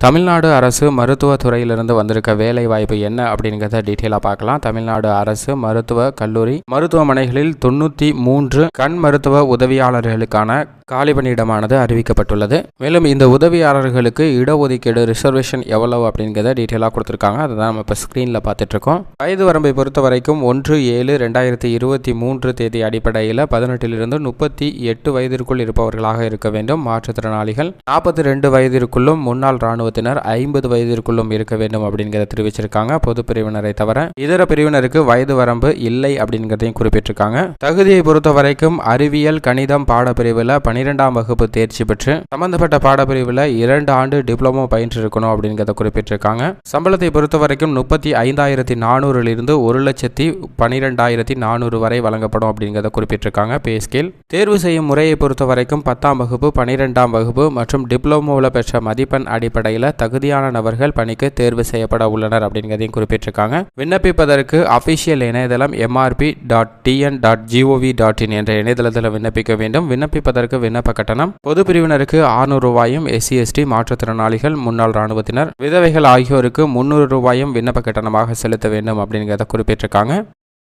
தமிழ்நாடு அரசு மருத்துவத் துறையிலிருந்து வந்திருக்க வேலை வாய்ப்பு என்ன அப்படிங்கிறத டீட்டெயிலாக பார்க்கலாம். தமிழ்நாடு அரசு மருத்துவ கல்லூரி மருத்துவமனைகளில் 93 கண் மருத்துவ உதவியாளர்களுக்கான காலி பணியிடமானது அறிவிக்கப்பட்டுள்ளது. மேலும் இந்த உதவியாளர்களுக்கு இடஒதுக்கீடு ரிசர்வேஷன் எவ்வளவு அப்படிங்கிறத டீட்டெயிலாக கொடுத்துருக்காங்க. அதை தான் நம்ம இப்போ ஸ்க்ரீனில் பார்த்துட்டு இருக்கோம். வயது வரம்பை பொறுத்த வரைக்கும் 1/7/2023 தேதி அடிப்படையில் 18 to 38 வயதிற்குள் இருப்பவர்களாக இருக்க வேண்டும். மாற்றுத்திறனாளிகள் 42 வயதிற்குள்ளும், முன்னாள் இராணுவத்தினர் 50 வயதிற்குள்ளும் இருக்க வேண்டும் அப்படிங்கிறத தெரிவிச்சிருக்காங்க. பொது பிரிவினரை தவிர இதர பிரிவினருக்கு வயது வரம்பு இல்லை அப்படிங்கிறதையும் குறிப்பிட்டிருக்காங்க. தகுதியை பொறுத்த வரைக்கும் அறிவியல் கணிதம் பாடப்பிரிவில் 12ஆம் வகுப்பு தேர்ச்சி பெற்று சம்பந்தப்பட்ட பாடப்பிரிவில் 2 ஆண்டு டிப்ளமோ பயின்றிருக்கணும் அப்படிங்கிறத குறிப்பிட்டிருக்காங்க. சம்பளத்தை பொறுத்த வரைக்கும் 35,400 1,12,400 வரை வழங்கப்படும் அப்படிங்கிறத குறிப்பிட்டிருக்காங்க. பே ஸ்கேல் தேர்வு செய்யும் முறையை பொறுத்த வரைக்கும் 10ஆம் வகுப்பு 12ஆம் வகுப்பு மற்றும் டிப்ளமோவில் பெற்ற மதிப்பெண் அடிப்படையில் தகுதியான நபர்கள் பணிக்கு தேர்வு செய்யப்பட உள்ளனர் அப்படிங்கிறதையும் குறிப்பிட்டிருக்காங்க. விண்ணப்பிப்பதற்கு அபிஷியல் இணையதளம் mrp.tn.gov.in என்ற இணையதளத்தில் விண்ணப்பிக்க வேண்டும். விண்ணப்பிப்பதற்கு விண்ணப்ப கட்டணம் பொது பிரிவினருக்கு 600 ரூபாயும், SC/ST மாற்றுத்திறனாளிகள், முன்னாள் இராணுவத்தினர், விதவைகள் ஆகியோருக்கு 300 ரூபாயும் விண்ணப்ப கட்டணமாக செலுத்த வேண்டும் அப்படிங்கிறத குறிப்பிட்டிருக்காங்க.